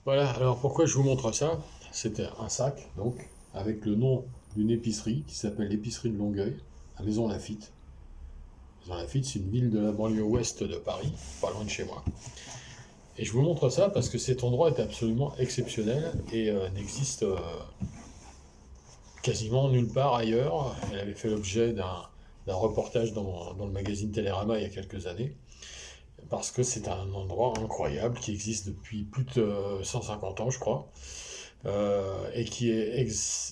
Voilà, alors pourquoi je vous montre ça? C'était un sac, donc, avec le nom d'une épicerie qui s'appelle l'épicerie de Longueuil, à Maison Lafitte. Maison Lafitte, c'est une ville de la banlieue ouest de Paris, pas loin de chez moi. Et je vous montre ça parce que cet endroit est absolument exceptionnel et n'existe quasiment nulle part ailleurs. Elle avait fait l'objet d'un reportage dans le magazine Télérama il y a quelques années, parce que c'est un endroit incroyable qui existe depuis plus de 150 ans, je crois. Et qui est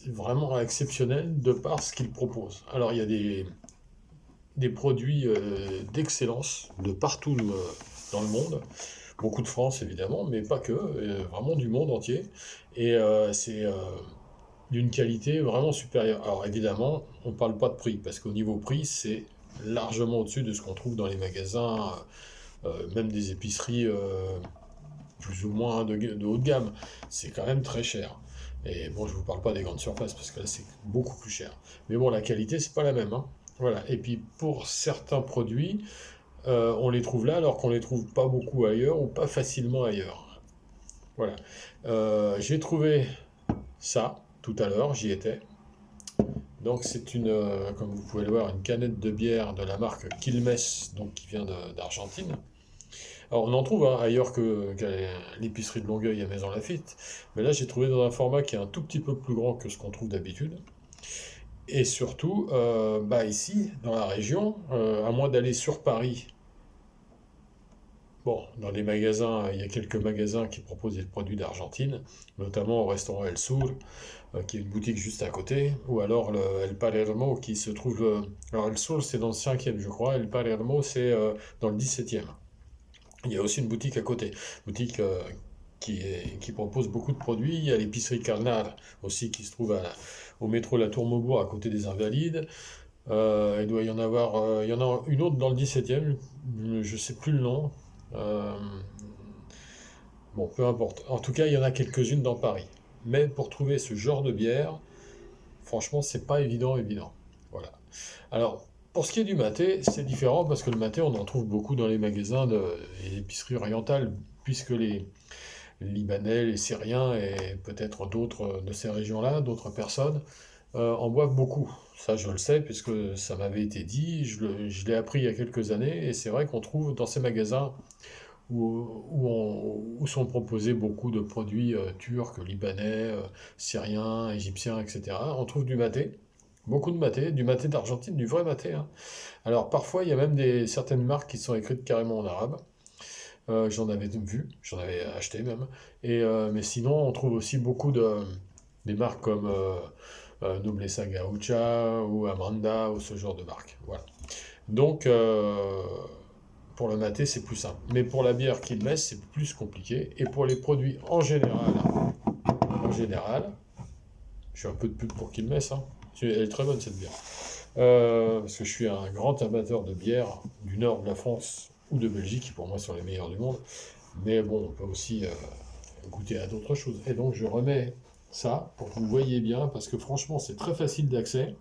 vraiment exceptionnel de par ce qu'il propose. Alors il y a des produits d'excellence de partout dans le monde, beaucoup de France évidemment, mais pas que, vraiment du monde entier, et c'est d'une qualité vraiment supérieure. Alors évidemment, on ne parle pas de prix, parce qu'au niveau prix, c'est largement au-dessus de ce qu'on trouve dans les magasins, même des épiceries plus ou moins de haut de gamme. C'est quand même très cher. Et bon, je vous parle pas des grandes surfaces parce que là c'est beaucoup plus cher. Mais bon, la qualité c'est pas la même, hein. Voilà. Et puis pour certains produits, on les trouve là alors qu'on les trouve pas beaucoup ailleurs ou pas facilement ailleurs. Voilà. J'ai trouvé ça tout à l'heure, j'y étais. Donc c'est comme vous pouvez le voir, une canette de bière de la marque Quilmes, donc qui vient d'Argentine. Alors, on en trouve hein, ailleurs qu'à l'épicerie de Longueuil à Maison Lafitte, mais là j'ai trouvé dans un format qui est un tout petit peu plus grand que ce qu'on trouve d'habitude. Et surtout, bah ici, dans la région, à moins d'aller sur Paris, bon, dans les magasins, il y a quelques magasins qui proposent des produits d'Argentine, notamment au restaurant El Sur, qui est une boutique juste à côté, ou alors le El Palermo qui se trouve. Alors El Sur c'est dans le 5e, je crois, El Palermo c'est dans le 17e. Il y a aussi une boutique à côté, boutique qui propose beaucoup de produits. Il y a l'épicerie Carnard aussi qui se trouve au métro La Tour Maubourg à côté des Invalides. Il doit y en avoir, il y en a une autre dans le 17e, je ne sais plus le nom. Euh, bon, peu importe. En tout cas, il y en a quelques-unes dans Paris. Mais pour trouver ce genre de bière, franchement, c'est pas évident. Voilà. Alors, pour ce qui est du maté, c'est différent parce que le maté, on en trouve beaucoup dans les magasins et les épiceries orientales, puisque les Libanais, les Syriens et peut-être d'autres de ces régions-là, d'autres personnes, en boivent beaucoup. Ça, je le sais, puisque ça m'avait été dit, je l'ai appris il y a quelques années, et c'est vrai qu'on trouve dans ces magasins où sont proposés beaucoup de produits turcs, libanais, syriens, égyptiens, etc. On trouve du maté, beaucoup de maté, du maté d'Argentine, du vrai maté, hein. Alors parfois, il y a même certaines marques qui sont écrites carrément en arabe. J'en avais vu, j'en avais acheté même. Mais sinon, on trouve aussi des marques comme Nobleza Gaucha ou Amanda ou ce genre de marques. Voilà. Donc, pour le maté, c'est plus simple. Mais pour la bière Quilmes, c'est plus compliqué. Et pour les produits en général, je fais un peu de pub pour Quilmes, hein. Elle est très bonne cette bière. Parce que je suis un grand amateur de bière du nord de la France ou de Belgique, qui pour moi sont les meilleurs du monde. Mais bon, on peut aussi goûter à d'autres choses. Et donc je remets ça pour que vous voyez bien, parce que franchement c'est très facile d'accès.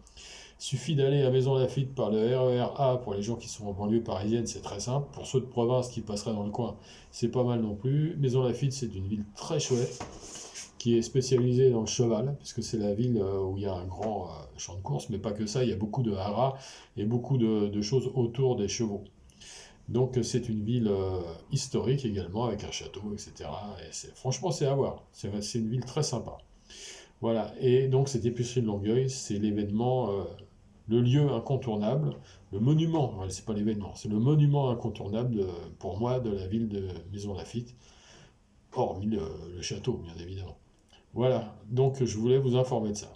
Il suffit d'aller à Maison Lafitte par le RER A pour les gens qui sont en banlieue parisienne, c'est très simple. Pour ceux de province qui passeraient dans le coin, c'est pas mal non plus. Maison Lafitte, c'est une ville très chouette qui est spécialisée dans le cheval, puisque c'est la ville où il y a un grand champ de course, mais pas que ça, il y a beaucoup de haras et beaucoup de choses autour des chevaux. Donc c'est une ville historique également, avec un château, etc. Et franchement, c'est à voir. C'est une ville très sympa. Voilà. Et donc cette épicerie de Longueuil, c'est l'événement, le lieu incontournable, le monument. Voilà, c'est pas l'événement, c'est le monument incontournable pour moi de la ville de Maison Lafitte, hormis le château, bien évidemment. Voilà. Donc je voulais vous informer de ça.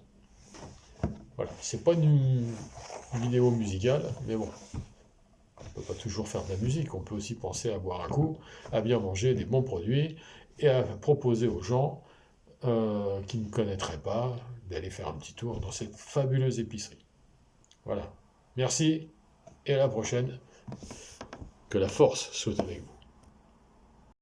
Voilà. C'est pas une vidéo musicale, mais bon. On ne peut pas toujours faire de la musique, on peut aussi penser à boire un coup, à bien manger des bons produits et à proposer aux gens qui ne connaîtraient pas d'aller faire un petit tour dans cette fabuleuse épicerie. Voilà. Merci et à la prochaine. Que la force soit avec vous.